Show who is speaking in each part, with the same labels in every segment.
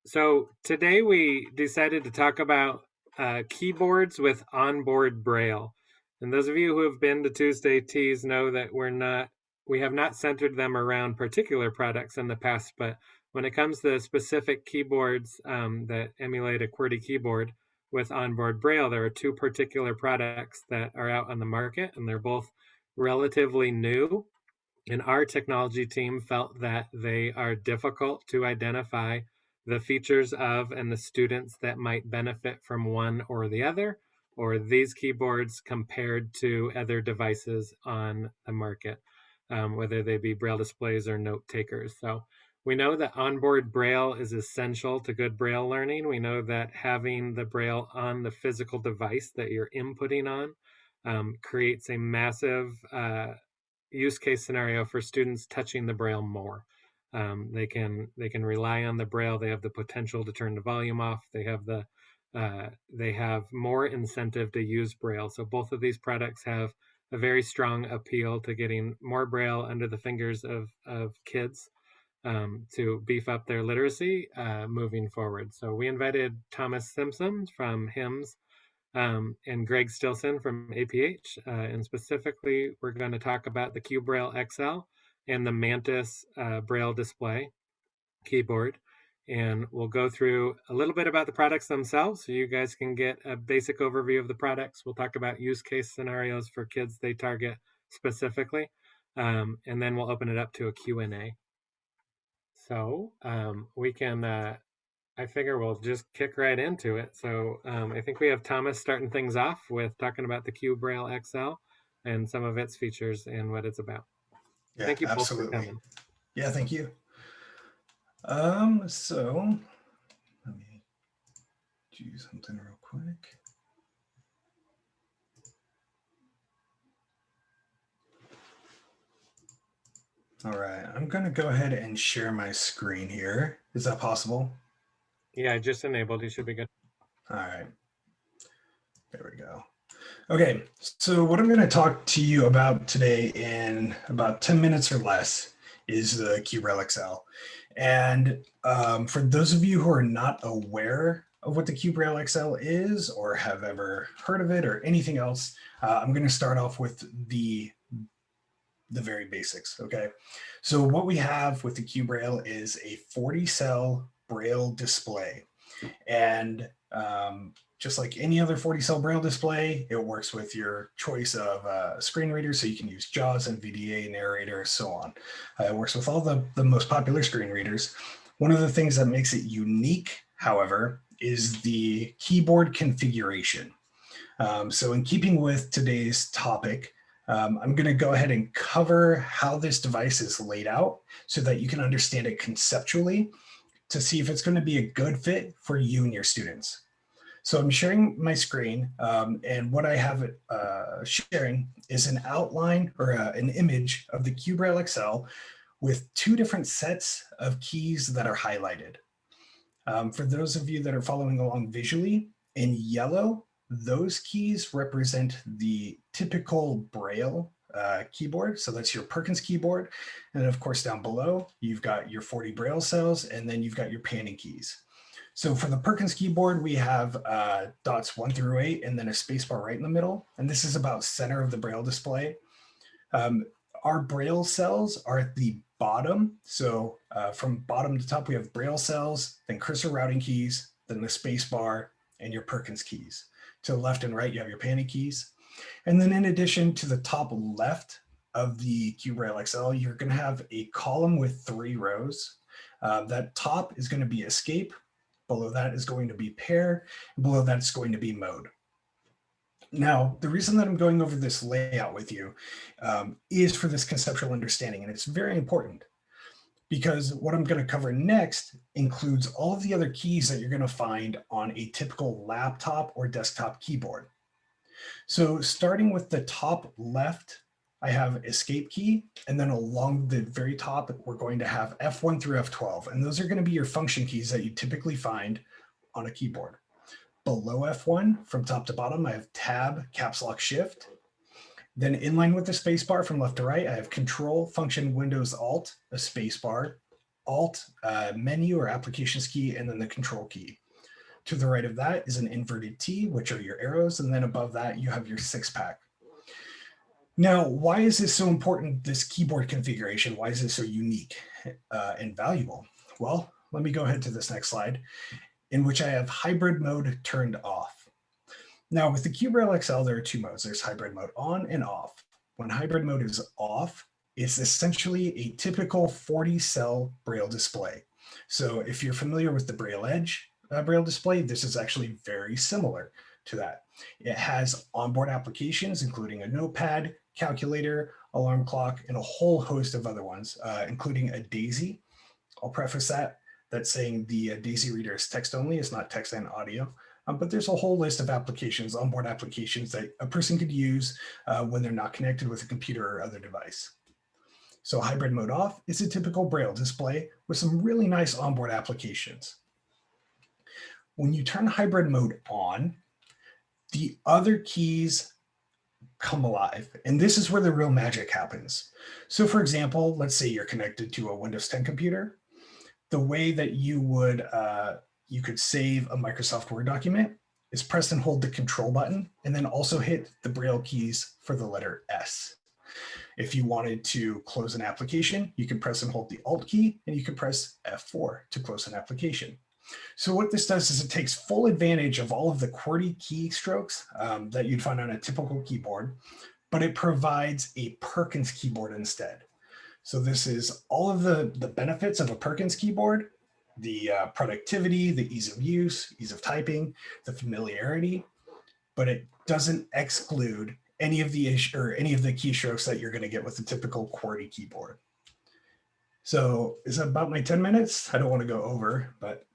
Speaker 1: So today we decided to talk about keyboards with onboard braille. And those of you who have been to Tuesday Teas know that we have not centered them around particular products in the past, but when it comes to specific keyboards that emulate a QWERTY keyboard with onboard braille, there are two particular products that are out on the market, and they're both relatively new. And our technology team felt that they are difficult to identify the features of and the students that might benefit from one or the other, or these keyboards compared to other devices on the market, whether they be braille displays or note takers. So we know that onboard braille is essential to good braille learning. We know that having the braille on the physical device that you're inputting on creates a massive use case scenario for students touching the braille more. They can rely on the braille. They have the potential to turn the volume off. They have more incentive to use braille. So both of these products have a very strong appeal to getting more braille under the fingers of kids to beef up their literacy moving forward. So we invited Thomas Simpson from HIMSS and Greg Stilson from APH. And specifically, we're going to talk about the QBraille XL and the Mantis Braille display keyboard. And we'll go through a little bit about the products themselves so you guys can get a basic overview of the products. We'll talk about use case scenarios for kids they target specifically. And then we'll open it up to a Q&A. So we can I figure we'll just kick right into it. So I think we have Thomas starting things off with talking about the QBraille XL and some of its features and what it's about.
Speaker 2: Yeah,
Speaker 1: Thank you both for
Speaker 2: absolutely.
Speaker 1: coming.
Speaker 2: Yeah, thank you. So let me do something real quick. All right, I'm going to go ahead and share my screen here. Is that possible?
Speaker 1: Yeah, I just enabled. You should be good.
Speaker 2: All right, there we go. Okay, so what I'm going to talk to you about today in about 10 minutes or less is the QBraille XL. And for those of you who are not aware of what the QBraille XL is or have ever heard of it or anything else, I'm going to start off with the very basics. Okay, so what we have with the QBraille is a 40 cell braille display, and just like any other 40 cell braille display, it works with your choice of screen readers. So you can use JAWS, NVDA, Narrator, so on. It works with all the most popular screen readers. One of the things that makes it unique, however, is the keyboard configuration. So in keeping with today's topic, I'm going to go ahead and cover how this device is laid out so that you can understand it conceptually to see if it's going to be a good fit for you and your students. So I'm sharing my screen, and what I have sharing is an outline or an image of the QBraille XL with two different sets of keys that are highlighted. For those of you that are following along visually, in yellow, those keys represent the typical Braille keyboard. So that's your Perkins keyboard. And then of course, down below, you've got your 40 Braille cells, and then you've got your panning keys. So for the Perkins keyboard, we have dots 1 through 8, and then a spacebar right in the middle. And this is about center of the Braille display. Our Braille cells are at the bottom. So from bottom to top, we have Braille cells, then cursor routing keys, then the spacebar, and your Perkins keys. To the left and right, you have your panning keys. And then in addition to the top left of the QBraille XL, you're going to have a column with 3 rows. That top is going to be escape. Below that is going to be pair. And below that is going to be mode. Now, the reason that I'm going over this layout with you is for this conceptual understanding, and it's very important because what I'm going to cover next includes all of the other keys that you're going to find on a typical laptop or desktop keyboard. So starting with the top left, I have escape key, and then along the very top, we're going to have F1 through F12, and those are going to be your function keys that you typically find on a keyboard. Below F1, from top to bottom, I have Tab, Caps Lock, Shift. Then inline with the spacebar from left to right, I have Control, Function, Windows, Alt, a spacebar, Alt, menu or applications key, and then the control key. To the right of that is an inverted T, which are your arrows, and then above that you have your 6-pack. Now, why is this so important, this keyboard configuration? Why is this so unique and valuable? Well, let me go ahead to this next slide, in which I have hybrid mode turned off. Now, with the QBraille XL, there are two modes. There's hybrid mode on and off. When hybrid mode is off, it's essentially a typical 40-cell Braille display. So if you're familiar with the Braille Edge Braille display, this is actually very similar to that. It has onboard applications, including a notepad, calculator, alarm clock, and a whole host of other ones, including a DAISY. I'll preface that. That's saying the DAISY reader is text only, it's not text and audio. But there's a whole list of applications, onboard applications that a person could use when they're not connected with a computer or other device. So hybrid mode off is a typical Braille display with some really nice onboard applications. When you turn hybrid mode on, the other keys come alive. And this is where the real magic happens. So for example, let's say you're connected to a Windows 10 computer. The way that you would you could save a Microsoft Word document is press and hold the control button and then also hit the Braille keys for the letter S. If you wanted to close an application, you can press and hold the Alt key and you can press F4 to close an application. So what this does is it takes full advantage of all of the QWERTY keystrokes that you'd find on a typical keyboard, but it provides a Perkins keyboard instead. So this is all of the benefits of a Perkins keyboard, the productivity, the ease of use, ease of typing, the familiarity, but it doesn't exclude any of the keystrokes that you're going to get with the typical QWERTY keyboard. So is that about my 10 minutes? I don't want to go over, but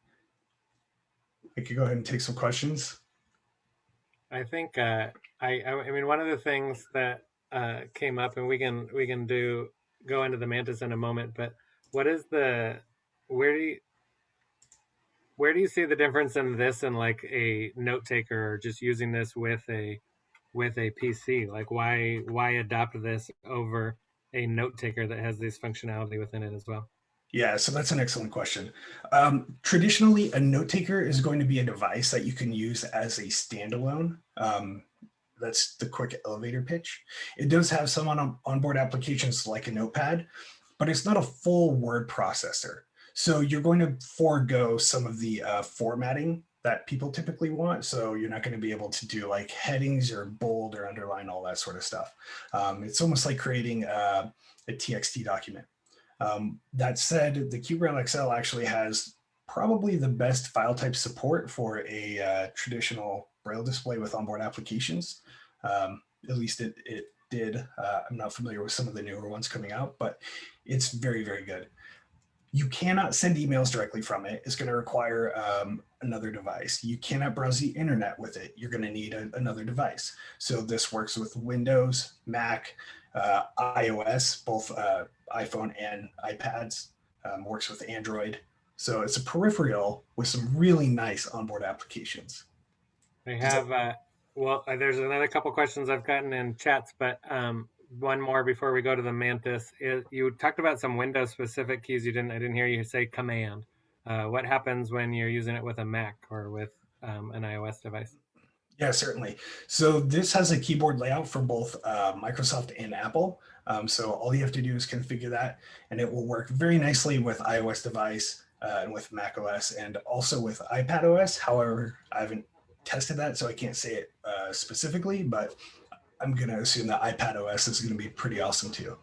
Speaker 2: I could go ahead and take some questions.
Speaker 1: I think I mean, one of the things that came up, and we can go into the Mantis in a moment, but what is where do you see the difference in this and like a note taker, or just using this with a PC? Like why adopt this over a note taker that has this functionality within it as well?
Speaker 2: Yeah, so that's an excellent question. Traditionally, a note taker is going to be a device that you can use as a standalone. That's the quick elevator pitch. It does have some onboard applications like a notepad, but it's not a full word processor. So you're going to forego some of the formatting that people typically want. So you're not going to be able to do like headings or bold or underline, all that sort of stuff. It's almost like creating a TXT document. That said, the QBraille XL actually has probably the best file type support for a traditional Braille display with onboard applications. At least it did. I'm not familiar with some of the newer ones coming out, but it's very, very good. You cannot send emails directly from it. It's going to require another device. You cannot browse the internet with it. You're going to need another device. So this works with Windows, Mac, iOS, both iPhone and iPads, works with Android. So it's a peripheral with some really nice onboard applications.
Speaker 1: I have, there's another couple questions I've gotten in chats, but one more before we go to the Mantis. You talked about some Windows specific keys. I didn't hear you say command. What happens when you're using it with a Mac or with an iOS device?
Speaker 2: Yeah, certainly. So this has a keyboard layout for both Microsoft and Apple. So all you have to do is configure that, and it will work very nicely with iOS device and with Mac OS and also with iPad OS. However, I haven't tested that, so I can't say it specifically, but I'm going to assume that iPad OS is going to be pretty awesome too.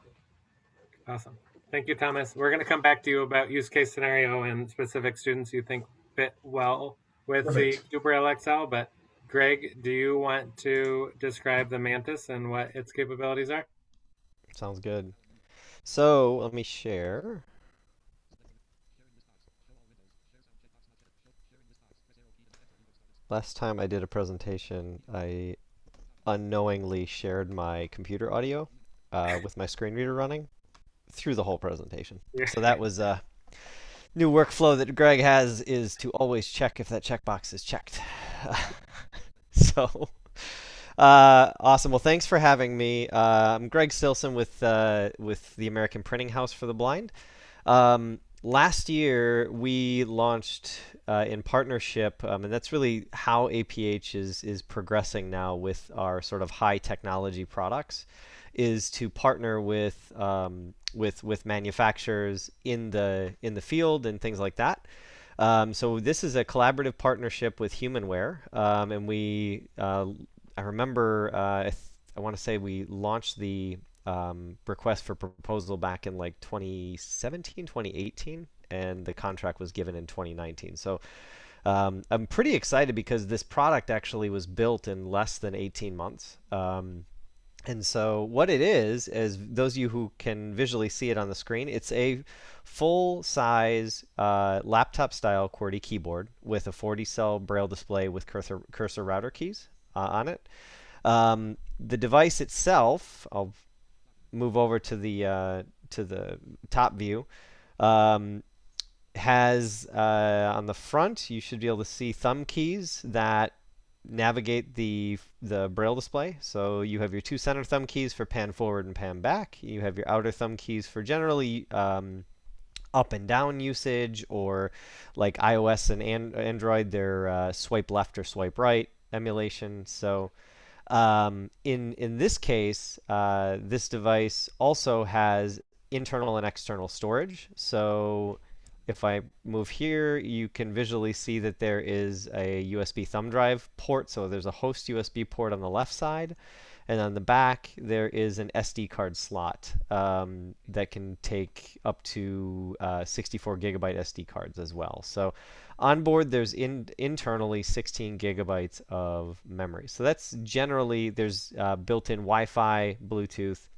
Speaker 1: Awesome. Thank you, Thomas. We're going to come back to you about use case scenario and specific students you think fit well with Perfect. The QBraille XL, but Greg, do you want to describe the Mantis and what its capabilities are?
Speaker 3: Sounds good. So let me share. Last time I did a presentation, I unknowingly shared my computer audio with my screen reader running through the whole presentation. So that was a new workflow that Greg has, is to always check if that checkbox is checked. So awesome. Well, thanks for having me. I'm Greg Stilson with the American Printing House for the Blind. last year we launched in partnership, and that's really how APH is progressing now with our sort of high technology products, is to partner with manufacturers in the field and things like that. So this is a collaborative partnership with Humanware, and I remember I want to say we launched the request for proposal back in like 2017, 2018, and the contract was given in 2019. So I'm pretty excited because this product actually was built in less than 18 months. And so what it is, as those of you who can visually see it on the screen, it's a full-size laptop-style QWERTY keyboard with a 40-cell Braille display with cursor router keys on it. The device itself, I'll move over to the top view, has on the front, you should be able to see thumb keys that navigate the Braille display. So you have your two center thumb keys for pan forward and pan back. You have your outer thumb keys for generally up and down usage, or like iOS and Android, they're swipe left or swipe right emulation. So in this case, this device also has internal and external storage. So if I move here, you can visually see that there is a USB thumb drive port. So there's a host USB port on the left side. And on the back, there is an SD card slot that can take up to 64 gigabyte SD cards as well. So on board, there's internally 16 gigabytes of memory. So that's generally, there's built-in Wi-Fi, Bluetooth.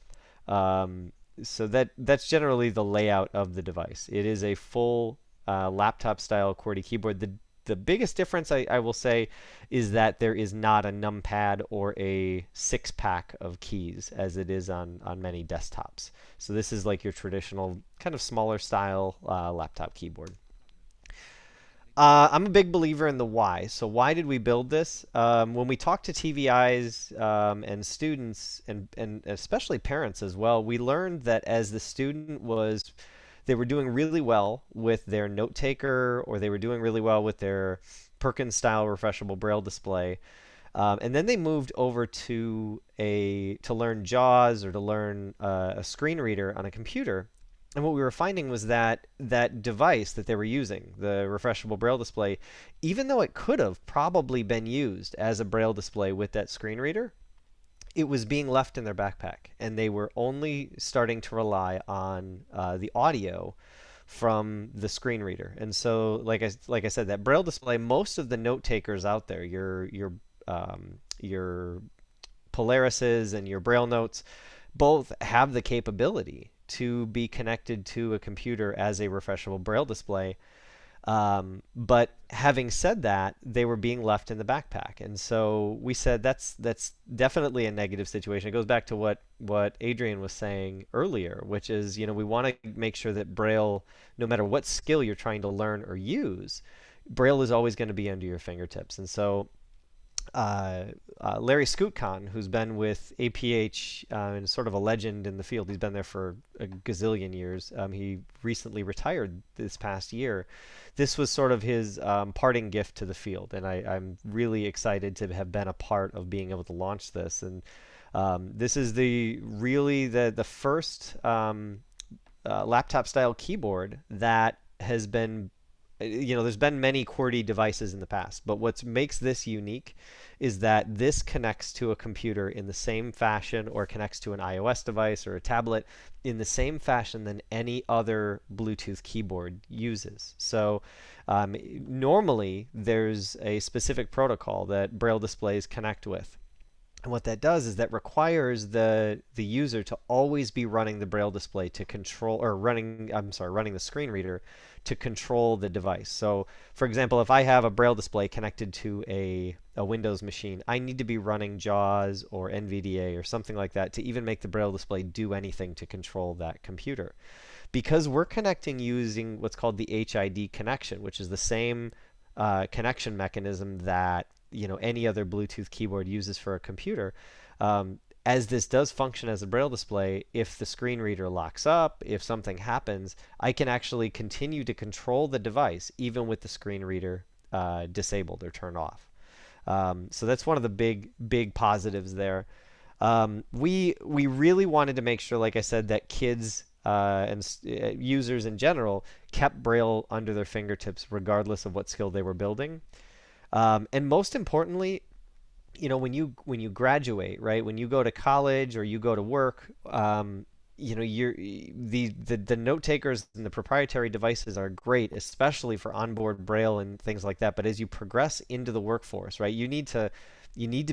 Speaker 3: So that's generally the layout of the device. It is a full laptop-style QWERTY keyboard. The biggest difference, I will say, is that there is not a numpad or a six-pack of keys as it is on many desktops. So this is like your traditional kind of smaller style laptop keyboard. I'm a big believer in the why. So why did we build this? When we talk to TVIs and students, and especially parents as well, we learned that as the student they were doing really well with their note taker, or they were doing really well with their Perkins style refreshable Braille display. And then they moved over to learn JAWS or to learn a screen reader on a computer. And what we were finding was that that device that they were using, the refreshable Braille display, even though it could have probably been used as a Braille display with that screen reader, it was being left in their backpack, and they were only starting to rely on the audio from the screen reader. And so, like I said, that Braille display, most of the note takers out there, your Polarises and your Braille Notes, both have the capability to be connected to a computer as a refreshable Braille display. But having said that, they were being left in the backpack. And so we said that's definitely a negative situation. It goes back to what Adrian was saying earlier, which is, we want to make sure that Braille, no matter what skill you're trying to learn or use, Braille is always going to be under your fingertips. And so Larry Skutcon, who's been with APH and sort of a legend in the field, he's been there for a gazillion years. He recently retired this past year. This was sort of his parting gift to the field, and I'm really excited to have been a part of being able to launch this. And this is really the first laptop style keyboard that has been, there's been many QWERTY devices in the past, but what makes this unique is that this connects to a computer in the same fashion, or connects to an iOS device or a tablet in the same fashion than any other Bluetooth keyboard uses. So normally there's a specific protocol that Braille displays connect with. And what that does is that requires the user to always be running the Braille display to control, or running the screen reader to control the device. So for example, if I have a Braille display connected to a Windows machine, I need to be running JAWS or NVDA or something like that to even make the Braille display do anything to control that computer. Because we're connecting using what's called the HID connection, which is the same connection mechanism that any other Bluetooth keyboard uses for a computer. as this does function as a braille display, if the screen reader locks up, if something happens, I can actually continue to control the device even with the screen reader disabled or turned off. So that's one of the big positives there. We really wanted to make sure, like I said, that kids and users in general kept Braille under their fingertips regardless of what skill they were building. And most importantly, when you graduate, right, when you go to college or you go to work, the note takers and the proprietary devices are great, especially for onboard braille and things like that. But as you progress into the workforce, right, you need to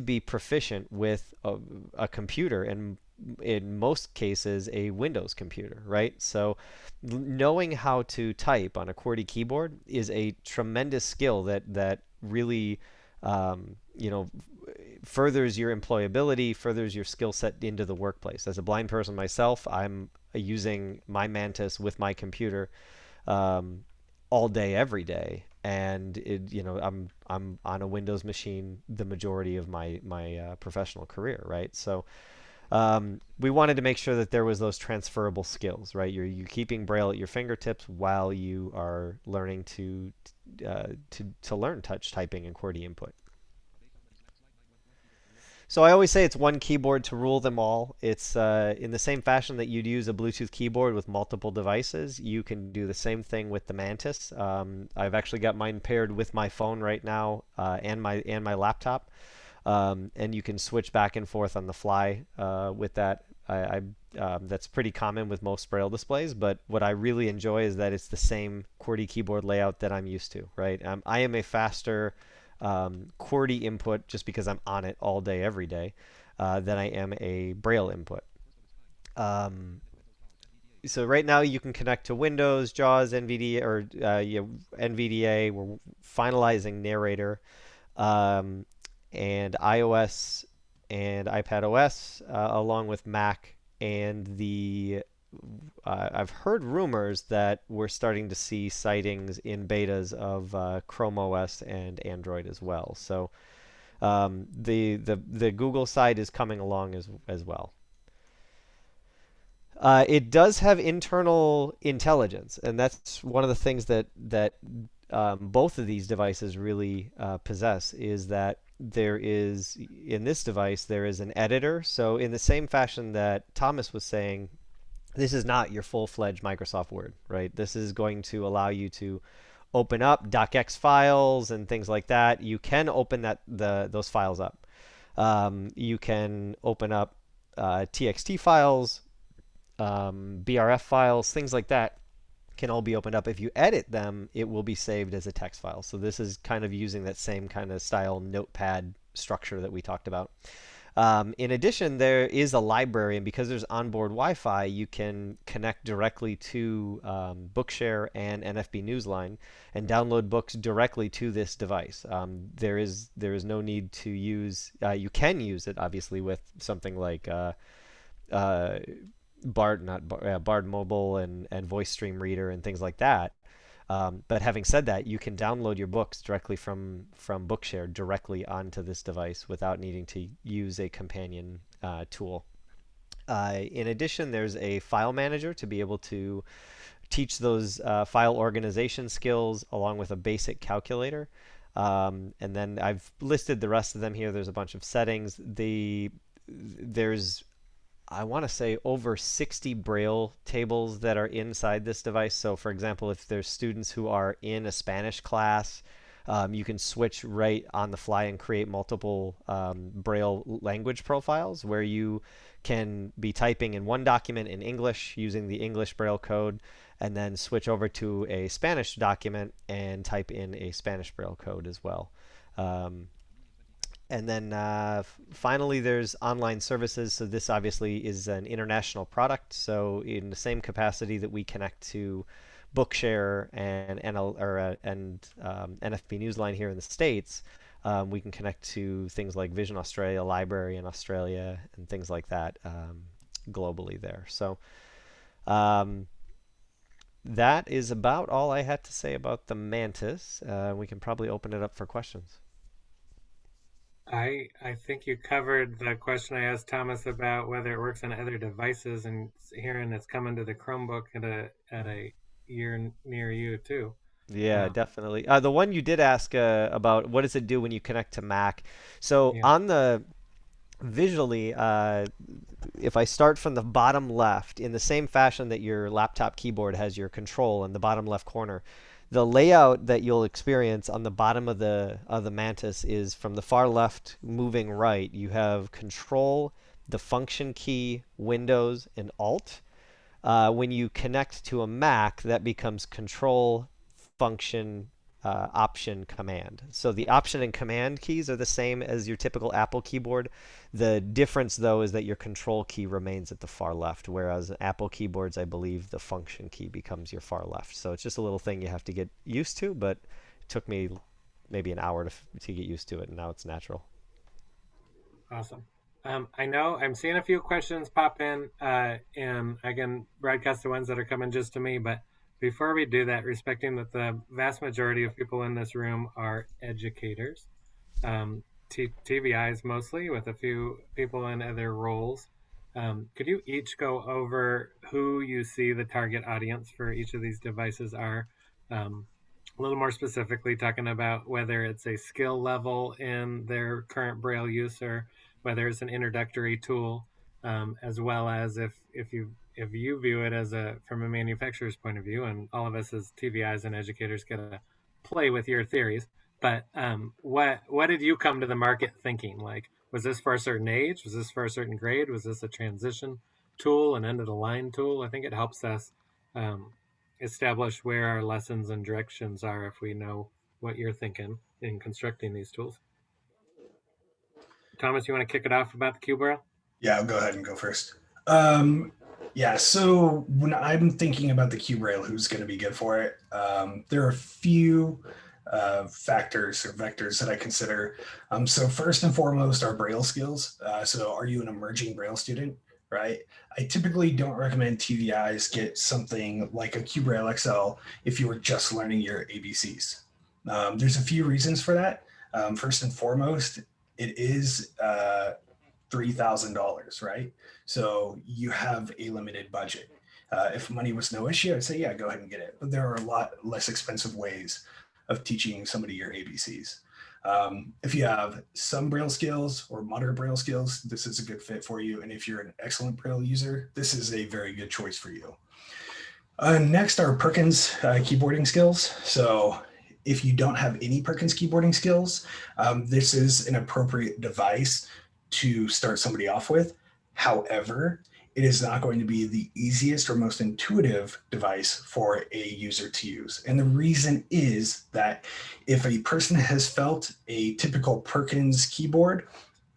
Speaker 3: be proficient with a computer, and in most cases a Windows computer, right? So knowing how to type on a QWERTY keyboard is a tremendous skill that really um, you know furthers your employability, furthers your skill set into the workplace. As a blind person myself, I'm using my Mantis with my computer um, all day, every day, and I'm on a Windows machine the majority of my professional career, right? So we wanted to make sure that there was those transferable skills, right? You're keeping Braille at your fingertips while you are learning to learn touch typing and QWERTY input. So I always say it's one keyboard to rule them all. It's in the same fashion that you'd use a Bluetooth keyboard with multiple devices. You can do the same thing with the Mantis. I've actually got mine paired with my phone right now and my laptop, and you can switch back and forth on the fly with that. That's pretty common with most Braille displays, but what I really enjoy is that it's the same QWERTY keyboard layout that I'm used to, right? I am a faster QWERTY input just because I'm on it all day, every day, than I am a Braille input. Um, so right now you can connect to Windows, JAWS, NVDA, or NVDA. We're finalizing Narrator, um, and iOS and iPad OS, along with Mac and I've heard rumors that we're starting to see sightings in betas of Chrome OS and Android as well. So the Google side is coming along as well. It does have internal intelligence, and that's one of the things that both of these devices really possess, is that in this device, there is an editor. So in the same fashion that Thomas was saying, this is not your full-fledged Microsoft Word, right? This is going to allow you to open up docx files and things like that. You can open those files up. You can open up TXT files, BRF files, things like that can all be opened up. If you edit them, it will be saved as a text file. So this is kind of using that same kind of style notepad structure that we talked about. In addition, there is a library, and because there's onboard Wi-Fi, you can connect directly to Bookshare and NFB Newsline and download books directly to this device. There is no need to use. You can use it obviously with something like Bard Mobile and VoiceStream Reader and things like that. But having said that, you can download your books directly from Bookshare directly onto this device without needing to use a companion tool. In addition, there's a file manager to be able to teach those file organization skills along with a basic calculator. And then I've listed the rest of them here. There's a bunch of settings. There's I want to say over 60 Braille tables that are inside this device. So for example, if there's students who are in a Spanish class, you can switch right on the fly and create multiple Braille language profiles where you can be typing in one document in English using the English Braille code, and then switch over to a Spanish document and type in a Spanish Braille code as well. And then finally, there's online services. So this obviously is an international product. So in the same capacity that we connect to Bookshare and NFB Newsline here in the States, we can connect to things like Vision Australia Library in Australia and things like that globally there. So that is about all I had to say about the Mantis. We can probably open it up for questions.
Speaker 1: I think you covered the question I asked Thomas about whether it works on other devices, and hearing it's coming to the Chromebook at a year near you too.
Speaker 3: Yeah,
Speaker 1: Um,
Speaker 3: definitely. The one you did ask about what does it do when you connect to Mac? So
Speaker 1: yeah,
Speaker 3: on the visually, if I start from the bottom left, in the same fashion that your laptop keyboard has your control in the bottom left corner, the layout that you'll experience on the bottom of the Mantis is from the far left moving right. You have Control, the Function key, Windows, and Alt. When you connect to a Mac, that becomes Control, Function, Option, Command. So the Option and Command keys are the same as your typical Apple keyboard. The difference, though, is that your Control key remains at the far left, whereas Apple keyboards, I believe, the Function key becomes your far left. So it's just a little thing you have to get used to, but it took me maybe an hour to get used to it, and now it's natural.
Speaker 1: awesome. I know I'm seeing a few questions pop in, and I can broadcast the ones that are coming just to me. But before we do that, respecting that the vast majority of people in this room are educators, TVIs mostly, with a few people in other roles. Could you each go over who you see the target audience for each of these devices are? A little more specifically, talking about whether it's a skill level in their current Braille use or whether it's an introductory tool, as well as if you view it as a from a manufacturer's point of view, and all of us as TVIs and educators get to play with your theories. But what did you come to the market thinking? Like, was this for a certain age? Was this for a certain grade? Was this a transition tool, an end of the line tool? I think it helps us um, establish where our lessons and directions are if we know what you're thinking in constructing these tools. Thomas, you want to kick it off about the QBRL?
Speaker 2: Yeah, I'll go ahead and go first. Um, yeah, so when I'm thinking about the cube rail, who's going to be good for it, there are a few factors or vectors that I consider. So first and foremost are Braille skills. So are you an emerging Braille student? Right. I typically don't recommend TVIs get something like a QBraille XL if you were just learning your ABCs. There's a few reasons for that. First and foremost, it is $3,000, right? So you have a limited budget. If money was no issue, I'd say, yeah, go ahead and get it. But there are a lot less expensive ways of teaching somebody your ABCs. If you have some Braille skills or moderate Braille skills, this is a good fit for you. And if you're an excellent Braille user, this is a very good choice for you. Next are Perkins keyboarding skills. So if you don't have any Perkins keyboarding skills, this is an appropriate device to start somebody off with. However, it is not going to be the easiest or most intuitive device for a user to use. And the reason is that if a person has felt a typical Perkins keyboard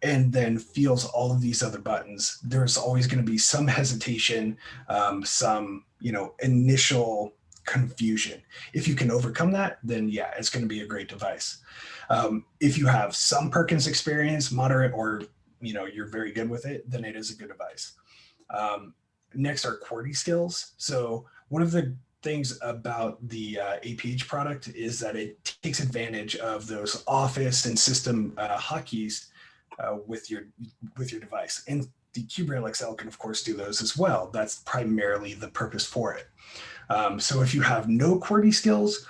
Speaker 2: and then feels all of these other buttons, there's always going to be some hesitation, some initial confusion. If you can overcome that, then yeah, it's going to be a great device. If you have some Perkins experience, moderate, or you're very good with it, then it is a good device. Next are QWERTY skills. So one of the things about the APH product is that it takes advantage of those office and system hotkeys with your device. And the QBraille XL can of course do those as well. That's primarily the purpose for it. So if you have no QWERTY skills,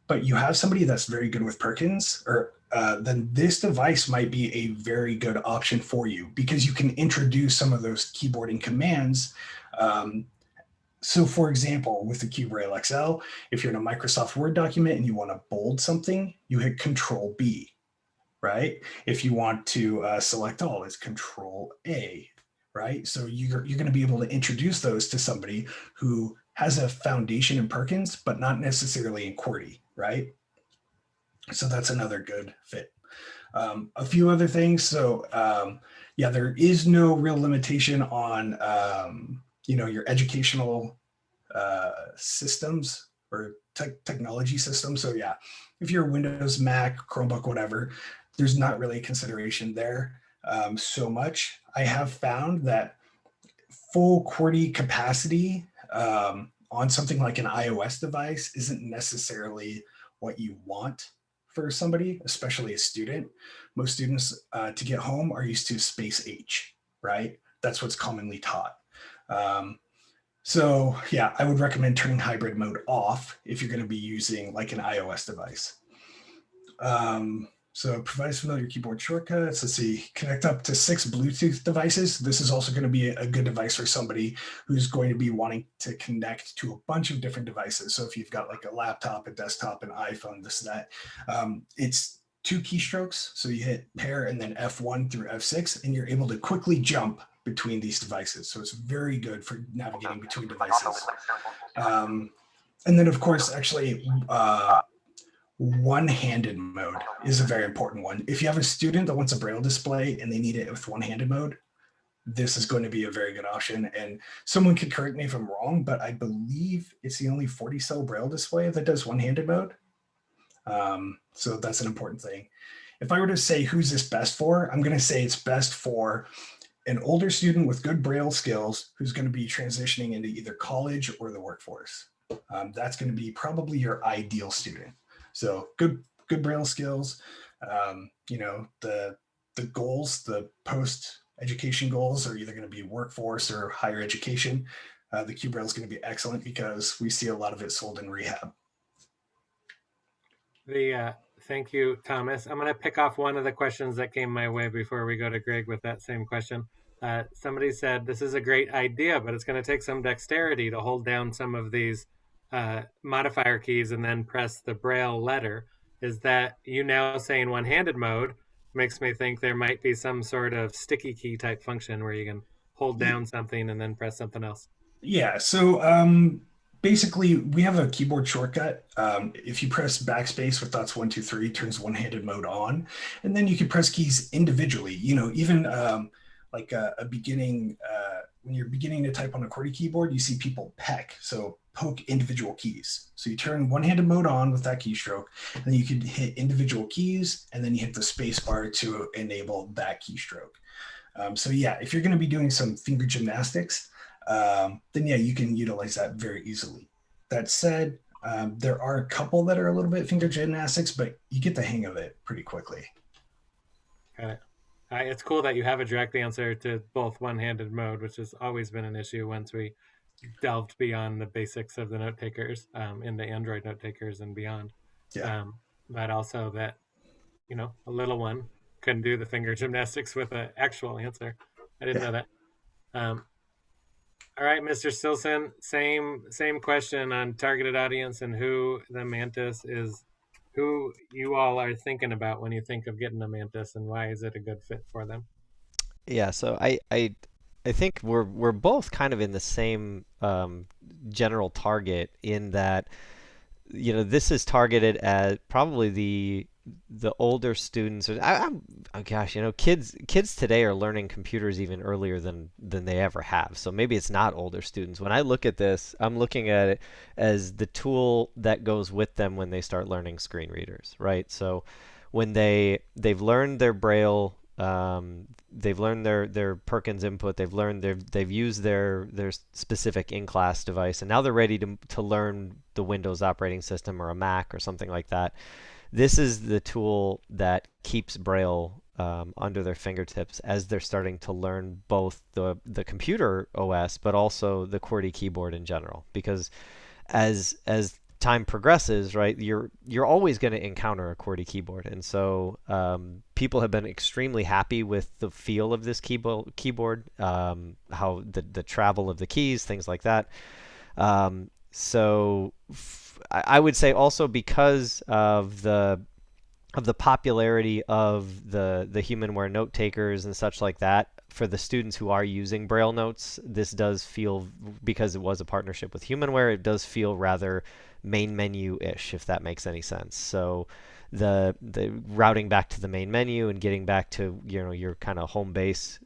Speaker 2: but you have somebody that's very good with Perkins, or then this device might be a very good option for you because you can introduce some of those keyboarding commands. So for example, with the QBraille XL, if you're in a Microsoft Word document and you want to bold something, you hit Control B, right? If you want to select all, it's Control A, right? So you're going to be able to introduce those to somebody who has a foundation in Perkins, but not necessarily in QWERTY, right? So that's another good fit. A few other things. So yeah, there is no real limitation on your educational systems or technology systems. So yeah, if you're Windows, Mac, Chromebook, whatever, there's not really a consideration there so much. I have found that full QWERTY capacity on something like an iOS device isn't necessarily what you want for somebody, especially a student. Most students to get home are used to space H, right? That's what's commonly taught. Um, so yeah, I would recommend turning hybrid mode off if you're going to be using like an iOS device. So provides familiar keyboard shortcuts. Let's see, connect up to 6 Bluetooth devices. This is also going to be a good device for somebody who's going to be wanting to connect to a bunch of different devices. So if you've got like a laptop, a desktop, an iPhone, this, that, it's 2 keystrokes. So you hit pair and then F1 through F6, and you're able to quickly jump between these devices. So it's very good for navigating between devices. And then of course, actually, one-handed mode is a very important one. If you have a student that wants a Braille display and they need it with one-handed mode, this is going to be a very good option. And someone could correct me if I'm wrong, but I believe it's the only 40-cell Braille display that does one-handed mode. So that's an important thing. If I were to say who's this best for, I'm going to say it's best for an older student with good Braille skills who's going to be transitioning into either college or the workforce. That's going to be probably your ideal student. So good Braille skills. You know, the goals, the post-education goals are either going to be workforce or higher education. The Q Braille is going to be excellent because we see a lot of it sold in rehab.
Speaker 1: Thank you, Thomas. I'm going to pick off one of the questions that came my way before we go to Greg with that same question. Somebody said, this is a great idea, but it's going to take some dexterity to hold down some of these modifier keys and then press the Braille letter. Is that you now saying one-handed mode makes me think there might be some sort of sticky key type function where you can hold down something and then press something else.
Speaker 2: Yeah, so basically we have a keyboard shortcut. If you press backspace with dots 1, 2, 3, it turns one-handed mode on, and then you can press keys individually. You know, even like a beginning, when you're beginning to type on a QWERTY keyboard, you see people peck, so poke individual keys. So you turn one-handed mode on with that keystroke, and then you can hit individual keys, and then you hit the space bar to enable that keystroke. So yeah, if you're going to be doing some finger gymnastics, then yeah, you can utilize that very easily. That said, there are a couple that are a little bit finger gymnastics, but you get the hang of it pretty quickly.
Speaker 1: Got it. It's cool that you have a direct answer to both one-handed mode, which has always been an issue once we delved beyond the basics of the note takers into Android note takers and beyond.
Speaker 2: Yeah.
Speaker 1: But also that, you know, a little one couldn't do the finger gymnastics with an actual answer. I didn't know that. All right, Mr. Stilson, same question on targeted audience and who the Mantis is, who you all are thinking about when you think of getting a Mantis, and why is it a good fit for them?
Speaker 3: Yeah, so I think we're both kind of in the same general target in that, you know, this is targeted at probably the older students. Oh gosh, you know, kids today are learning computers even earlier than they ever have. So maybe it's not older students. When I look at this, I'm looking at it as the tool that goes with them when they start learning screen readers, right? So when they've learned their Braille, they've learned their Perkins input, they've used their specific in-class device, and now they're ready to learn the Windows operating system or a Mac or something like that. This is the tool that keeps Braille under their fingertips as they're starting to learn both the computer OS, but also the QWERTY keyboard in general. Because as time progresses, right, you're always going to encounter a QWERTY keyboard, and so people have been extremely happy with the feel of this keyboard, how the travel of the keys, things like that. So I would say also because of the popularity of the Humanware note takers and such like that, for the students who are using Braille notes, this does feel, because it was a partnership with Humanware, it does feel rather main menu-ish, if that makes any sense. So the routing back to the main menu and getting back to, you know, your kind of home base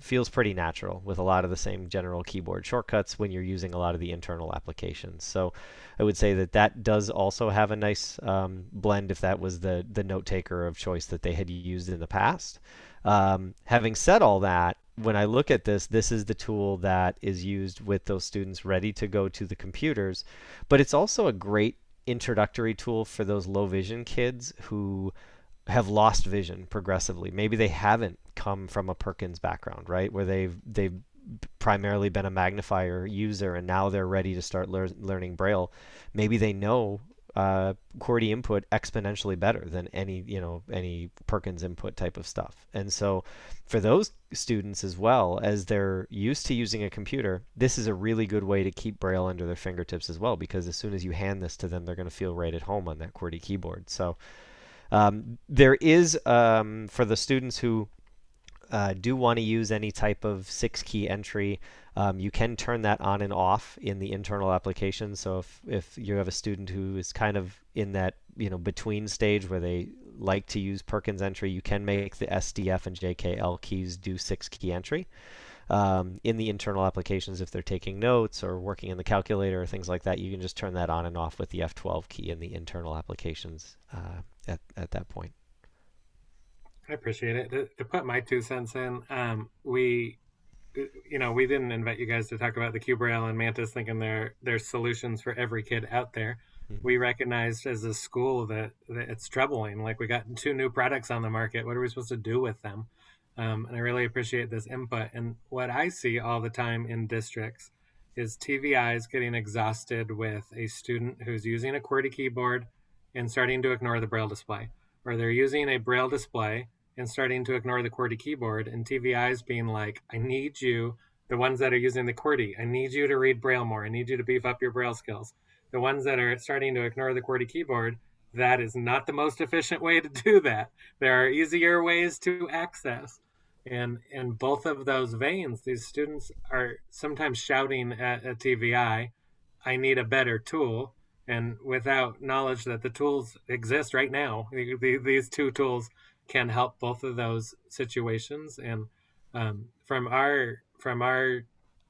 Speaker 3: feels pretty natural with a lot of the same general keyboard shortcuts when you're using a lot of the internal applications. So I would say that does also have a nice blend if that was the note taker of choice that they had used in the past. Having said all that, when I look at this is the tool that is used with those students ready to go to the computers, but it's also a great introductory tool for those low vision kids who have lost vision progressively. Maybe they haven't come from a Perkins background, right? Where they've primarily been a magnifier user and now they're ready to start learning Braille. Maybe they know QWERTY input exponentially better than any Perkins input type of stuff. And so for those students as well, as they're used to using a computer, this is a really good way to keep Braille under their fingertips as well, because as soon as you hand this to them, they're going to feel right at home on that QWERTY keyboard. So there is, for the students who do want to use any type of 6-key entry, you can turn that on and off in the internal application. So if you have a student who is kind of in that between stage where they like to use Perkins entry, you can make the SDF and JKL keys do 6-key entry. In the internal applications, if they're taking notes or working in the calculator or things like that, you can just turn that on and off with the F12 key in the internal applications at that point.
Speaker 1: I appreciate it. To put my 2 cents in, we didn't invite you guys to talk about the QBraille and Mantis thinking there's solutions for every kid out there.
Speaker 3: Mm-hmm.
Speaker 1: We recognized as a school that it's troubling. Like, we got 2 new products on the market. What are we supposed to do with them? And I really appreciate this input. And what I see all the time in districts is TVIs getting exhausted with a student who's using a QWERTY keyboard and starting to ignore the Braille display. Or they're using a Braille display and starting to ignore the QWERTY keyboard, and TVIs being like, I need you, the ones that are using the QWERTY, I need you to read Braille more. I need you to beef up your Braille skills. The ones that are starting to ignore the QWERTY keyboard, that is not the most efficient way to do that. There are easier ways to access. And in both of those veins, these students are sometimes shouting at a TVI, I need a better tool. And without knowledge that the tools exist right now, these 2 tools can help both of those situations. And from our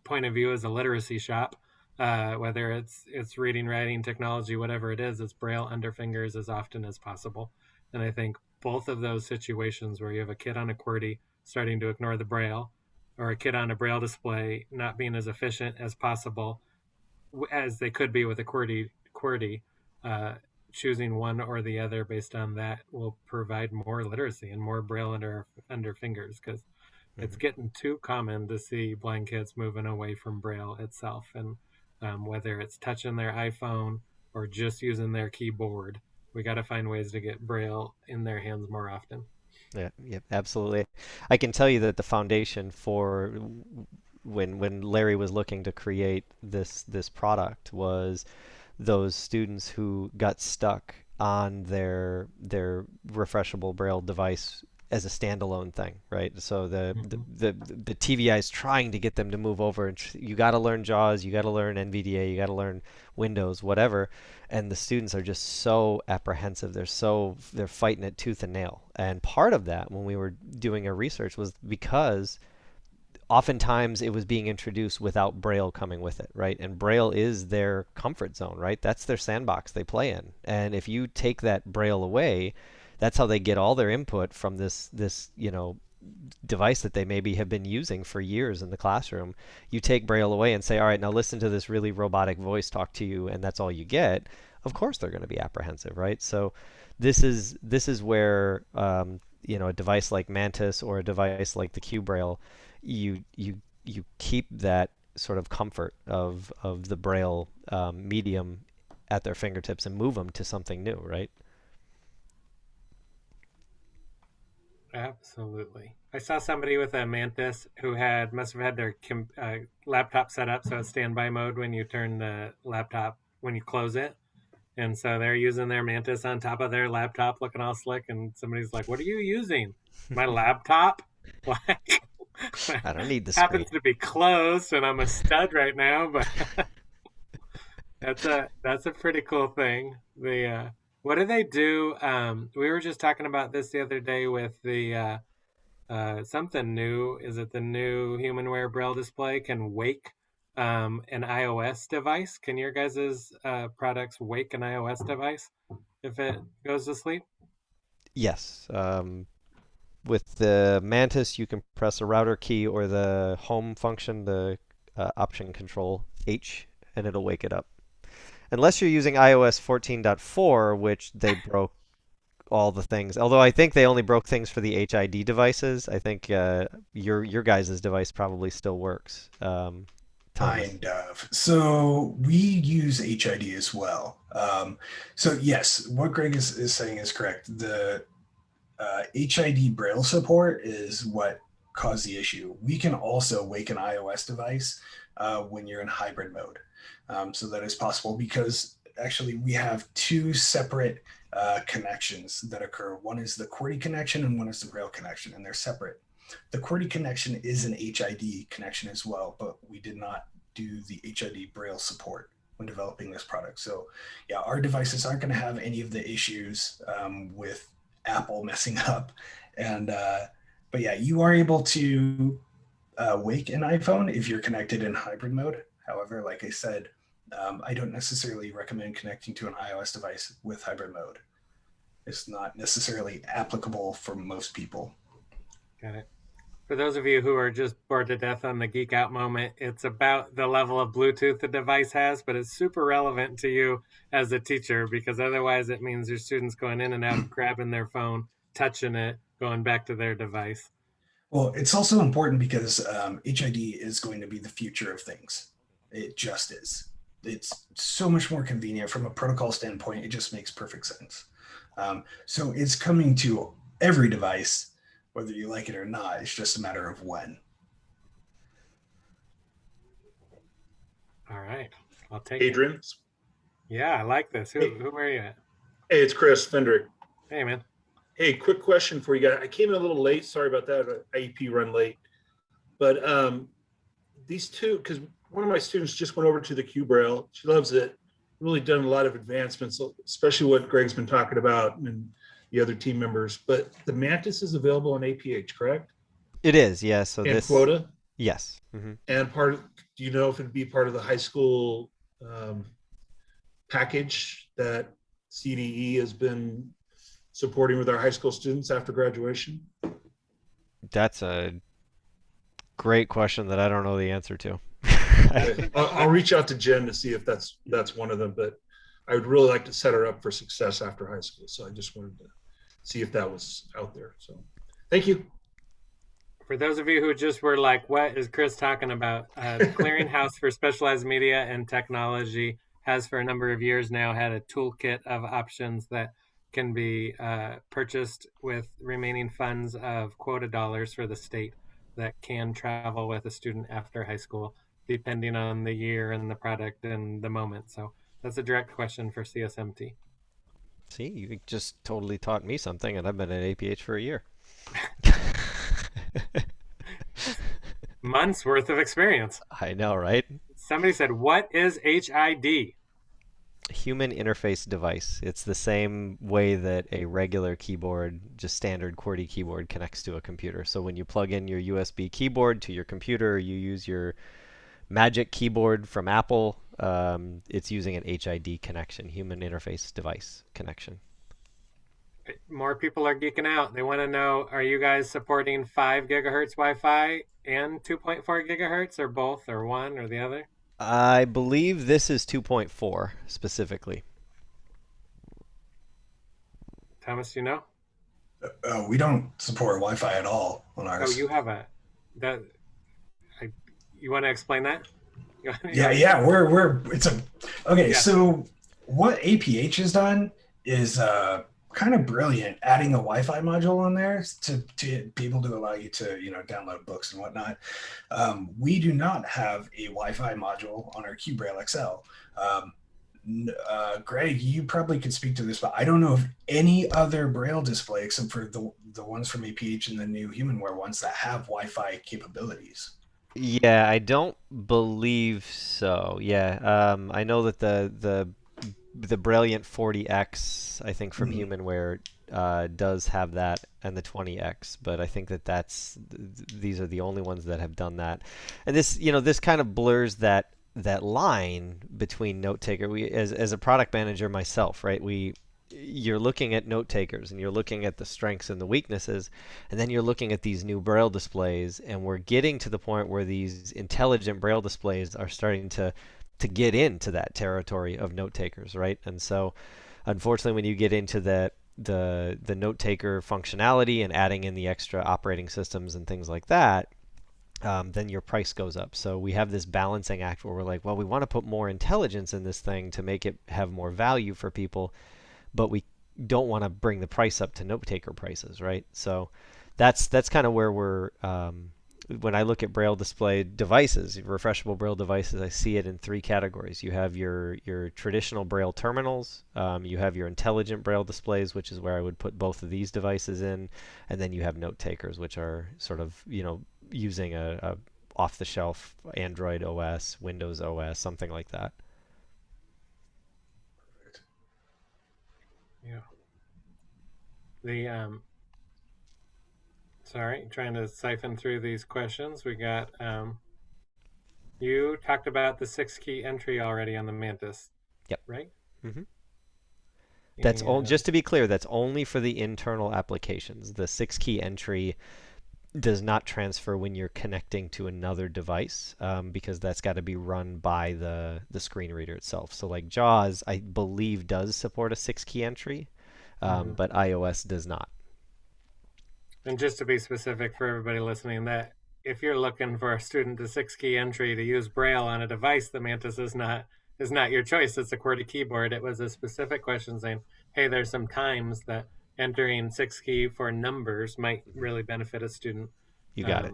Speaker 1: point of view as a literacy shop, whether it's reading, writing, technology, whatever it is, it's Braille under fingers as often as possible. And I think both of those situations where you have a kid on a QWERTY starting to ignore the Braille, or a kid on a Braille display not being as efficient as possible as they could be with a QWERTY, choosing one or the other based on that will provide more literacy and more Braille under fingers, because it's getting too common to see blind kids moving away from Braille itself. And whether it's touching their iPhone or just using their keyboard, we got to find ways to get Braille in their hands more often.
Speaker 3: Yeah, absolutely. I can tell you that the foundation for when Larry was looking to create this product was those students who got stuck on their refreshable Braille device as a standalone thing, right? So the TVI is trying to get them to move over, and you got to learn JAWS, you got to learn NVDA, you got to learn Windows, whatever, and the students are just so apprehensive. They're fighting it tooth and nail. And part of that, when we were doing our research, was because oftentimes it was being introduced without Braille coming with it, right? And Braille is their comfort zone, right? That's their sandbox they play in. And if you take that Braille away, that's how they get all their input from this device that they maybe have been using for years in the classroom. You take Braille away and say, all right, now listen to this really robotic voice talk to you, and that's all you get. Of course they're going to be apprehensive, right? So this is where a device like Mantis or a device like the QBraille, you keep that sort of comfort of the Braille medium at their fingertips and move them to something new, right?
Speaker 1: Absolutely. I saw somebody with a Mantis who must have had their laptop set up so it's standby mode when you turn the laptop, when you close it. And so they're using their Mantis on top of their laptop looking all slick. And somebody's like, what are you using? My laptop? Like,
Speaker 3: I don't need this.
Speaker 1: Happens to be closed and I'm a stud right now, but that's a pretty cool thing. What do they do? We were just talking about this the other day with the something new. Is it the new HumanWare Braille display can wake an iOS device? Can your guys' products wake an iOS device if it goes to sleep?
Speaker 3: Yes. With the Mantis, you can press a router key or the home function, the option control H, and it'll wake it up. unless you're using iOS 14.4, which they broke all the things. Although I think they only broke things for the HID devices. I think your guys' device probably still works. Thomas.
Speaker 2: Kind of. So we use HID as well. So yes, what Greg is saying is correct. The HID Braille support is what caused the issue. We can also wake an iOS device when you're in hybrid mode. So that is possible because actually we have two separate connections that occur. One is the QWERTY connection and one is the Braille connection, and they're separate. The QWERTY connection is an HID connection as well, but we did not do the HID Braille support when developing this product. So yeah, our devices aren't going to have any of the issues with Apple messing up. And but yeah, you are able to wake an iPhone if you're connected in hybrid mode. However, like I said, I don't necessarily recommend connecting to an iOS device with hybrid mode. It's not necessarily applicable for most people.
Speaker 1: Got it. For those of you who are just bored to death on the Geek Out moment, it's about the level of Bluetooth the device has, but it's super relevant to you as a teacher because otherwise it means your students going in and out of grabbing their phone, touching it, going back to their device.
Speaker 2: Well, it's also important because HID is going to be the future of things. It just is. It's so much more convenient from a protocol standpoint. It just makes perfect sense. So it's coming to every device, whether you like it or not. It's just a matter of when.
Speaker 1: All right. I'll take it.
Speaker 4: Adrian.
Speaker 1: Yeah, I like this. Who are you at?
Speaker 4: Hey, it's Chris Fendrick.
Speaker 1: Hey, man.
Speaker 4: Hey, quick question for you guys. I came in a little late. Sorry about that. IEP run late. But these two, because one of my students just went over to the QBraille. She loves it. Really done a lot of advancements, especially what Greg's been talking about and the other team members. But the Mantis is available on APH, correct?
Speaker 3: It is, yeah. So
Speaker 4: And
Speaker 3: this
Speaker 4: Quota?
Speaker 3: yes. Hmm.
Speaker 4: And do you know if it'd be part of the high school package that CDE has been supporting with our high school students after graduation?
Speaker 3: That's a great question that I don't know the answer to.
Speaker 4: I'll reach out to Jen to see if that's one of them, but I would really like to set her up for success after high school. So I just wanted to see if that was out there. So thank you.
Speaker 1: For those of you who just were like, what is Chris talking about? The Clearinghouse for Specialized Media and Technology has for a number of years now had a toolkit of options that can be purchased with remaining funds of quota dollars for the state that can travel with a student after high school, depending on the year and the product and the moment. So that's a direct question for CSMT.
Speaker 3: See, you just totally taught me something, and I've been at APH for a year.
Speaker 1: Months worth of experience.
Speaker 3: I know, right?
Speaker 1: Somebody said, what is HID?
Speaker 3: Human interface device. It's the same way that a regular keyboard, just standard QWERTY keyboard, connects to a computer. So when you plug in your USB keyboard to your computer, you use your Magic Keyboard from Apple. It's using an HID connection, human interface device connection.
Speaker 1: More people are geeking out. They want to know, are you guys supporting 5 gigahertz Wi-Fi and 2.4 gigahertz, or both, or one or the other?
Speaker 3: I believe this is 2.4 specifically.
Speaker 1: Thomas, you know?
Speaker 2: We don't support Wi-Fi at all on ours.
Speaker 1: Oh, you have you want to explain that?
Speaker 2: Yeah. Okay.
Speaker 1: Yeah.
Speaker 2: So what APH has done is kind of brilliant, adding a Wi-Fi module on there to be able to allow you to download books and whatnot. We do not have a Wi-Fi module on our QBraille XL. Greg, you probably could speak to this, but I don't know of any other Braille display except for the ones from APH and the new HumanWare ones that have Wi-Fi capabilities.
Speaker 3: Yeah, I don't believe so. Yeah, I know that the Brilliant 40X, I think from HumanWare, does have that, and the 20X, but I think these are the only ones that have done that. And this kind of blurs that line between note taker. As a product manager myself, right? You're looking at note takers and you're looking at the strengths and the weaknesses, and then you're looking at these new Braille displays, and we're getting to the point where these intelligent Braille displays are starting to to get into that territory of note takers, right? And so, unfortunately, when you get into the note taker functionality and adding in the extra operating systems and things like that, then your price goes up. So we have this balancing act where we're like, well, we want to put more intelligence in this thing to make it have more value for people, but we don't want to bring the price up to note taker prices, right? So that's kind of where we're when I look at Braille display devices, refreshable Braille devices, I see it in three categories. You have your traditional Braille terminals, you have your intelligent Braille displays, which is where I would put both of these devices in, and then you have note takers, which are sort of, using a off-the-shelf Android OS, Windows OS, something like that.
Speaker 1: Yeah. Sorry, trying to siphon through these questions. We got, you talked about the 6-key entry already on the Mantis.
Speaker 3: Yep.
Speaker 1: Right?
Speaker 3: Mm-hmm. That's all. Just to be clear, that's only for the internal applications. The 6-key entry does not transfer when you're connecting to another device, because that's got to be run by the screen reader itself. So like JAWS, I believe, does support a 6-key entry, but iOS does not.
Speaker 1: And just to be specific for everybody listening, that if you're looking for a student to 6-key entry to use Braille on a device, the Mantis is not your choice. It's a QWERTY keyboard. It was a specific question saying, hey, there's some times that entering 6-key for numbers might really benefit a student.
Speaker 3: You got it.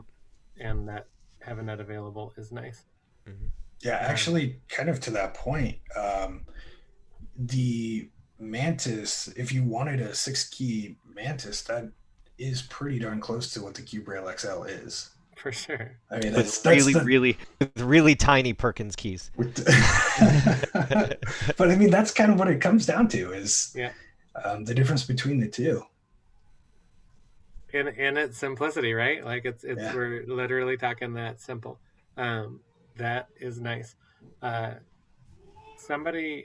Speaker 1: And that having that available is nice.
Speaker 3: Mm-hmm.
Speaker 2: Yeah, actually, kind of to that point, the Mantis, if you wanted a 6-key Mantis, that is pretty darn close to what the QBraille XL is.
Speaker 1: For sure.
Speaker 2: I mean,
Speaker 3: that's really tiny Perkins keys.
Speaker 2: But I mean, that's kind of what it comes down to is the difference between the two.
Speaker 1: In its simplicity, right? Like it's we're literally talking that simple. That is nice. Anybody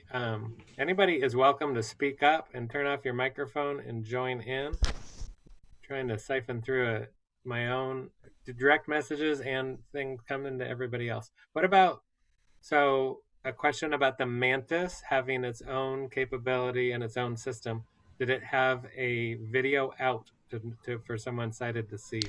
Speaker 1: is welcome to speak up and turn off your microphone and join in. Trying to siphon through my own direct messages and things coming to everybody else. What about, a question about the Mantis having its own capability and its own system. Did it have a video out for someone sighted to see?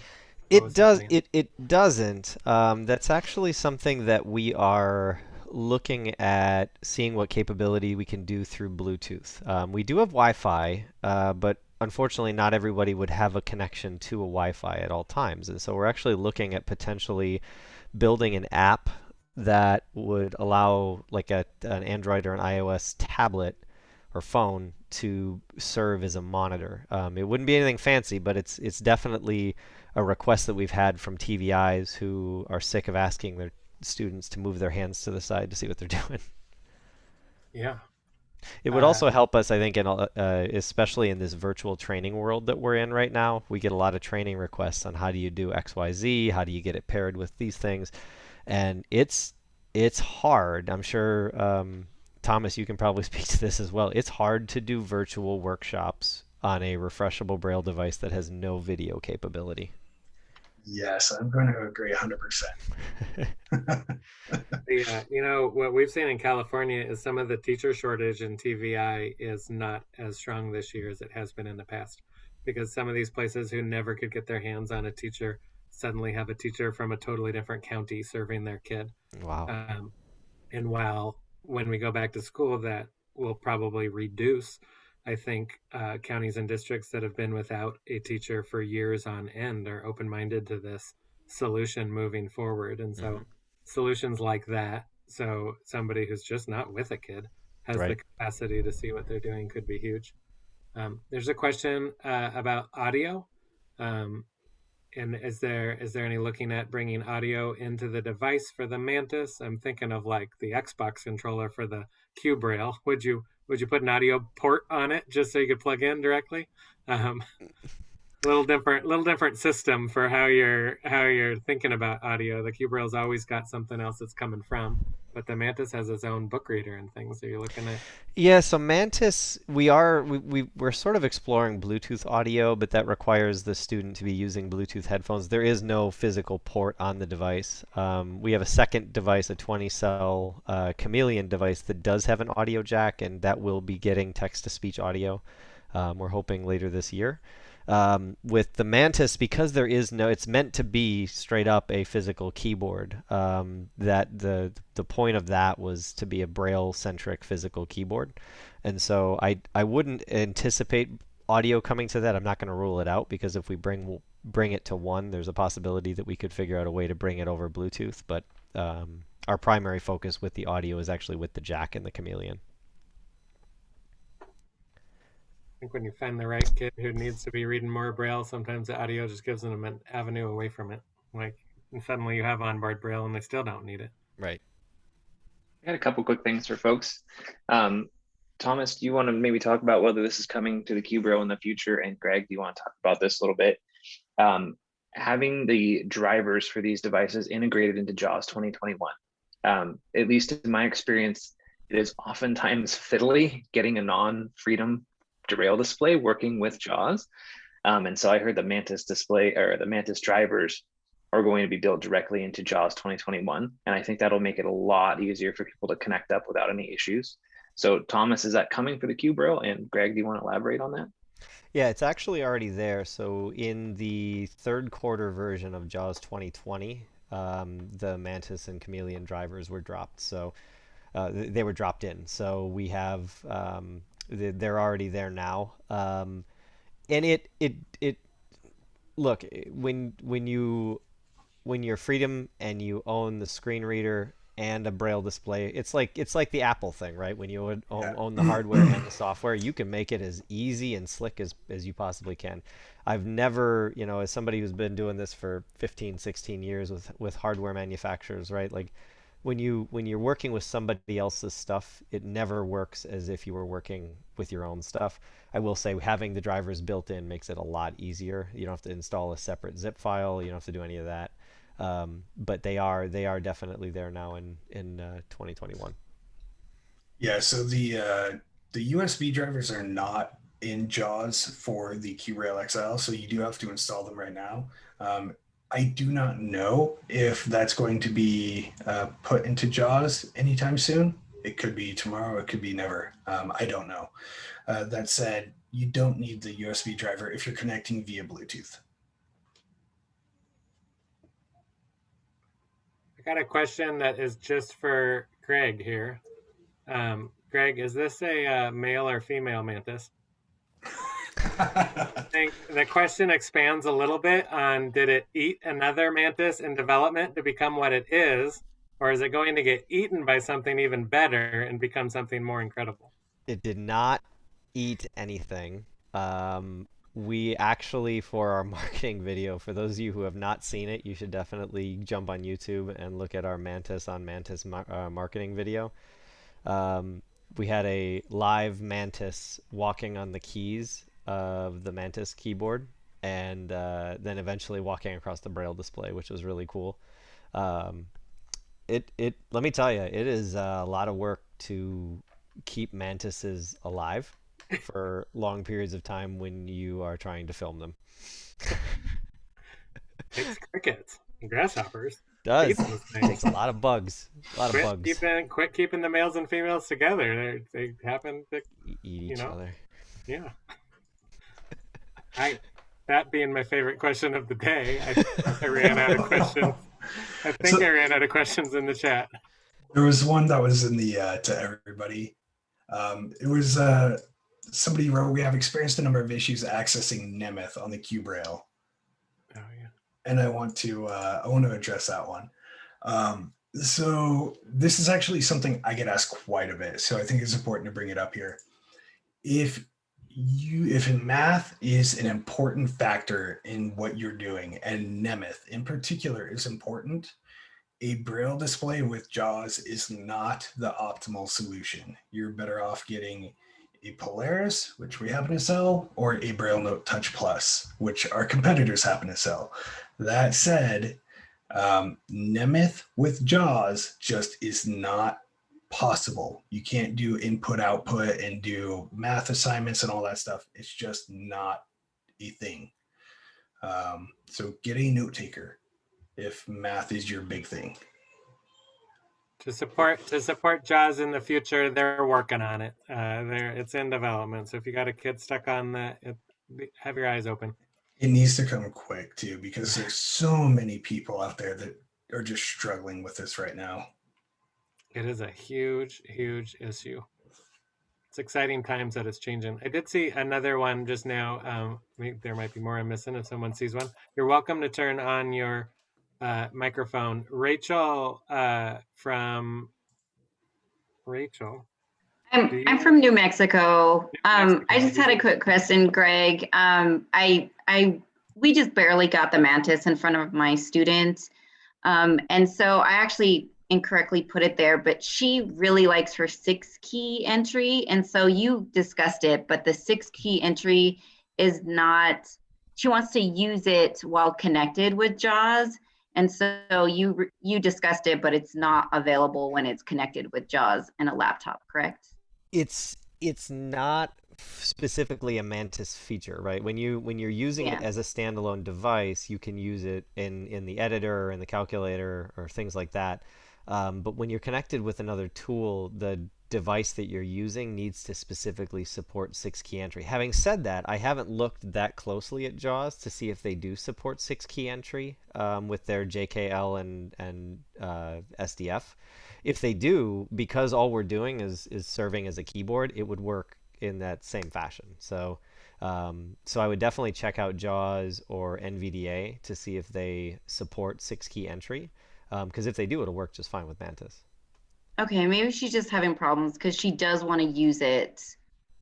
Speaker 3: It does. It doesn't. That's actually something that we are looking at, seeing what capability we can do through Bluetooth. We do have Wi-Fi, but unfortunately not everybody would have a connection to a Wi-Fi at all times. And so we're actually looking at potentially building an app that would allow like an Android or an iOS tablet or phone to serve as a monitor. It wouldn't be anything fancy, but it's definitely a request that we've had from TVIs who are sick of asking their students to move their hands to the side to see what they're doing.
Speaker 1: Yeah.
Speaker 3: It would also help us, I think, especially in this virtual training world that we're in right now. We get a lot of training requests on how do you do XYZ, how do you get it paired with these things, and it's hard. I'm sure, Thomas, you can probably speak to this as well. It's hard to do virtual workshops on a refreshable Braille device that has no video capability.
Speaker 2: Yes, I'm going to agree 100%.
Speaker 1: What we've seen in California is some of the teacher shortage in TVI is not as strong this year as it has been in the past, because some of these places who never could get their hands on a teacher suddenly have a teacher from a totally different county serving their kid.
Speaker 3: Wow.
Speaker 1: And while when we go back to school, that will probably reduce. I think counties and districts that have been without a teacher for years on end are open-minded to this solution moving forward. And so solutions like that, so somebody who's just not with a kid has the capacity to see what they're doing, could be huge. There's a question about audio. And is there any looking at bringing audio into the device for the Mantis? I'm thinking of like the Xbox controller for the QBraille. Would you put an audio port on it just so you could plug in directly? little different system for how you're thinking about audio. The QBraille's always got something else it's coming from, but the Mantis has its own book reader and things. So you're looking at
Speaker 3: Yeah, so Mantis, we're sort of exploring Bluetooth audio, but that requires the student to be using Bluetooth headphones. There is no physical port on the device. We have a second device, a 20-cell Chameleon device that does have an audio jack, and that will be getting text-to-speech audio. We're hoping later this year. With the Mantis, because there is no, it's meant to be straight up a physical keyboard. That the point of that was to be a Braille-centric physical keyboard, and so I wouldn't anticipate audio coming to that. I'm not going to rule it out because if we bring it to one, there's a possibility that we could figure out a way to bring it over Bluetooth. But our primary focus with the audio is actually with the jack and the Chameleon.
Speaker 1: I think when you find the right kid who needs to be reading more Braille, sometimes the audio just gives them an avenue away from it. Like, and suddenly you have onboard Braille and they still don't need it.
Speaker 3: Right.
Speaker 5: I got a couple quick things for folks. Thomas, do you want to maybe talk about whether this is coming to the QBraille in the future? And Greg, do you want to talk about this a little bit? Having the drivers for these devices integrated into JAWS 2021, at least in my experience, it is oftentimes fiddly getting a non-Freedom Braille display working with JAWS. And so I heard the Mantis display or the Mantis drivers are going to be built directly into JAWS 2021. And I think that'll make it a lot easier for people to connect up without any issues. So Thomas, is that coming for the QBraille? And Greg, do you want to elaborate on that?
Speaker 3: Yeah, it's actually already there. So in the third quarter version of JAWS 2020, the Mantis and Chameleon drivers were dropped. So they were dropped in. So we have they're already there now. And it look, when you're Freedom and you own the screen reader and a Braille display, it's like the Apple thing, right? When you own the hardware and the software, you can make it as easy and slick as you possibly can. I've never, as somebody who's been doing this for 15, 16 years with hardware manufacturers, right? Like when you're working with somebody else's stuff, it never works as if you were working with your own stuff. I will say having the drivers built in makes it a lot easier. You don't have to install a separate zip file. You don't have to do any of that. But they are definitely there now in 2021.
Speaker 2: Yeah, so the USB drivers are not in JAWS for the QBraille XL, so you do have to install them right now. I do not know if that's going to be put into JAWS anytime soon. It could be tomorrow, it could be never. I don't know. That said, you don't need the USB driver if you're connecting via Bluetooth.
Speaker 1: I got a question that is just for Greg here. Greg, is this a male or female Mantis? I think the question expands a little bit on, did it eat another Mantis in development to become what it is, or is it going to get eaten by something even better and become something more incredible?
Speaker 3: It did not eat anything. We actually, for our marketing video, for those of you who have not seen it, you should definitely jump on YouTube and look at our Mantis on Mantis marketing video. We had a live Mantis walking on the keys of the Mantis keyboard, and then eventually walking across the Braille display, which was really cool. Let me tell you, it is a lot of work to keep Mantises alive for long periods of time when you are trying to film them.
Speaker 1: Takes crickets and grasshoppers.
Speaker 3: Does. Takes a lot of bugs.
Speaker 1: Quit keeping the males and females together. They happen to
Speaker 3: eat each other.
Speaker 1: Yeah. That being my favorite question of the day, I ran out of questions. I ran out of questions in the chat.
Speaker 2: There was one that was in the to everybody. It was somebody wrote, "We have experienced a number of issues accessing Nemeth on the QBraille."
Speaker 1: Oh yeah.
Speaker 2: And I want to address that one. So this is actually something I get asked quite a bit, so I think it's important to bring it up here. If math is an important factor in what you're doing, and Nemeth in particular is important, a Braille display with JAWS is not the optimal solution. You're better off getting a Polaris, which we happen to sell, or a Braille Note Touch Plus, which our competitors happen to sell. That said, Nemeth with JAWS just is not possible. You can't do input output and do math assignments and all that stuff. It's just not a thing. So get a note taker if math is your big thing.
Speaker 1: To support JAWS in the future, they're working on it. It's in development. So if you got a kid stuck on that, have your eyes open.
Speaker 2: It needs to come quick too, because there's so many people out there that are just struggling with this right now.
Speaker 1: It is a huge, huge issue. It's exciting times that it's changing. I did see another one just now. There might be more I'm missing if someone sees one. You're welcome to turn on your microphone. Rachel from Rachel.
Speaker 6: I'm from New Mexico.
Speaker 1: Mexico.
Speaker 6: I just had a quick question, Greg. We just barely got the Mantis in front of my student. And so I actually incorrectly put it there, but she really likes her 6-key entry. And so you discussed it, but the 6-key entry is not, she wants to use it while connected with JAWS. And so you discussed it, but it's not available when it's connected with JAWS in a laptop, correct?
Speaker 3: It's not specifically a Mantis feature, right? When you're using it as a standalone device, you can use it in the editor or in the calculator or things like that. But when you're connected with another tool, the device that you're using needs to specifically support 6-key entry. Having said that, I haven't looked that closely at JAWS to see if they do support 6-key entry with their JKL and SDF. If they do, because all we're doing is serving as a keyboard, it would work in that same fashion. So I would definitely check out JAWS or NVDA to see if they support 6-key entry, because if they do, it'll work just fine with Mantis.
Speaker 6: Okay, maybe she's just having problems because she does want to use it,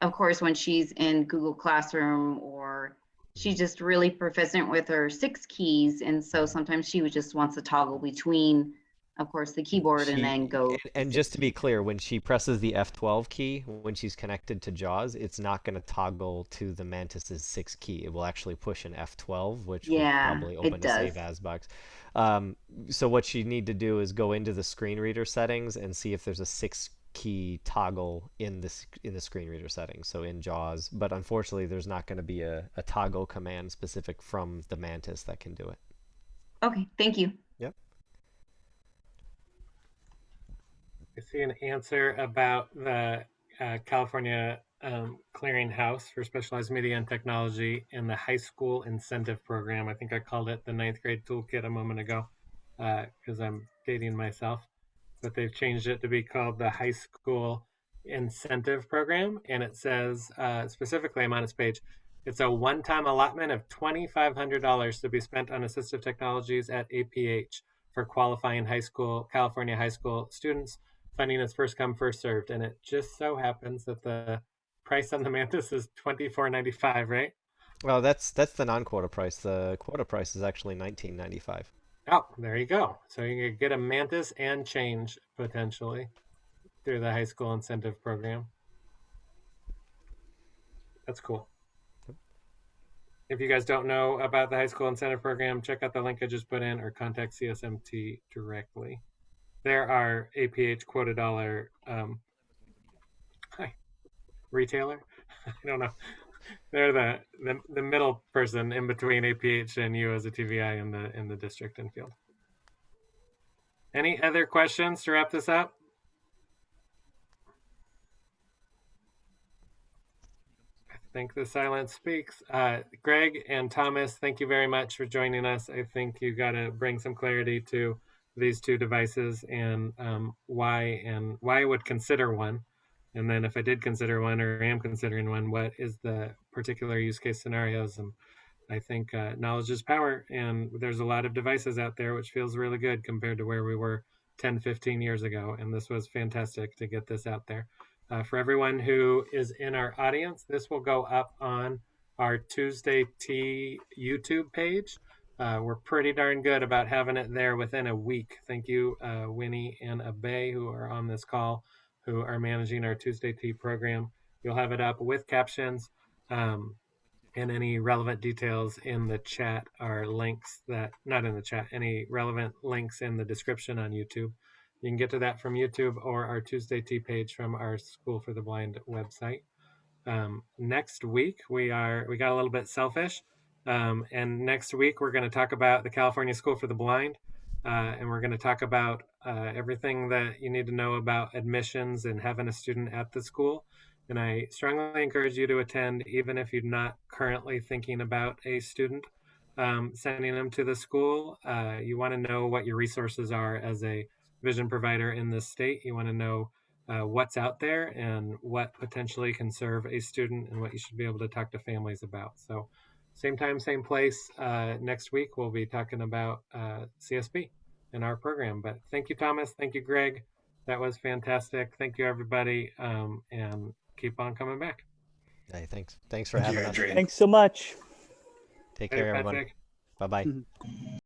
Speaker 6: of course, when she's in Google Classroom, or she's just really proficient with her 6 keys. And so sometimes she just wants to toggle between, of course, the keyboard and then go.
Speaker 3: And just to be clear, when she presses the F12 key, when she's connected to JAWS, it's not going to toggle to the Mantis's 6 key. It will actually push an F12, which will probably open a Save As box. So what you need to do is go into the screen reader settings and see if there's a 6-key toggle in the screen reader settings, so in JAWS. But unfortunately, there's not going to be a toggle command specific from the Mantis that can do it.
Speaker 6: Okay, thank you.
Speaker 3: Yep.
Speaker 1: I see an answer about the California Clearinghouse for Specialized Media and Technology and the High School Incentive Program. I think I called it the 9th grade toolkit a moment ago because I'm dating myself. But they've changed it to be called the High School Incentive Program. And it says, specifically, I'm on its page, it's a one-time allotment of $2,500 to be spent on assistive technologies at APH for qualifying California high school students. Funding is first come, first served. And it just so happens that the price on the Mantis is $24.95, right?
Speaker 3: Well, that's the non-quota price. The quota price is actually $19.95.
Speaker 1: Oh, there you go. So you can get a Mantis and change potentially through the high school incentive program. That's cool. If you guys don't know about the high school incentive program, check out the link I just put in or contact CSMT directly. There are APH quota dollar retailer. I don't know. They're the middle person in between APH and you as a TVI in the district and field. Any other questions to wrap this up? I think the silence speaks. Greg and Thomas, thank you very much for joining us. I think you got to bring some clarity to these two devices and why I would consider one. And then if I did consider one or am considering one, what is the particular use case scenarios? And I think knowledge is power. And there's a lot of devices out there, which feels really good compared to where we were 10, 15 years ago. And this was fantastic to get this out there. For everyone who is in our audience, this will go up on our Tuesday Tea YouTube page. We're pretty darn good about having it there within a week. Thank you, Winnie and Abe, who are on this call, who are managing our Tuesday Tea program. You'll have it up with captions, and any relevant details in the chat are links that, not in the chat, any relevant links in the description on YouTube. You can get to that from YouTube or our Tuesday Tea page from our School for the Blind website. Next week we got a little bit selfish, and next week we're going to talk about the California School for the Blind, and we're going to talk about everything that you need to know about admissions and having a student at the school. And I strongly encourage you to attend, even if you're not currently thinking about a student sending them to the school. You want to know what your resources are as a vision provider in this state. You want to know what's out there and what potentially can serve a student and what you should be able to talk to families about. So same time, same place. Next week, we'll be talking about CSB in our program. But thank you, Thomas. Thank you, Greg. That was fantastic. Thank you, everybody. And keep on coming back.
Speaker 3: Hey, thanks for having us.
Speaker 2: Adrian.
Speaker 7: Thanks so much.
Speaker 3: Take
Speaker 1: Hey,
Speaker 3: care, everyone.
Speaker 1: Patrick.
Speaker 3: Bye-bye.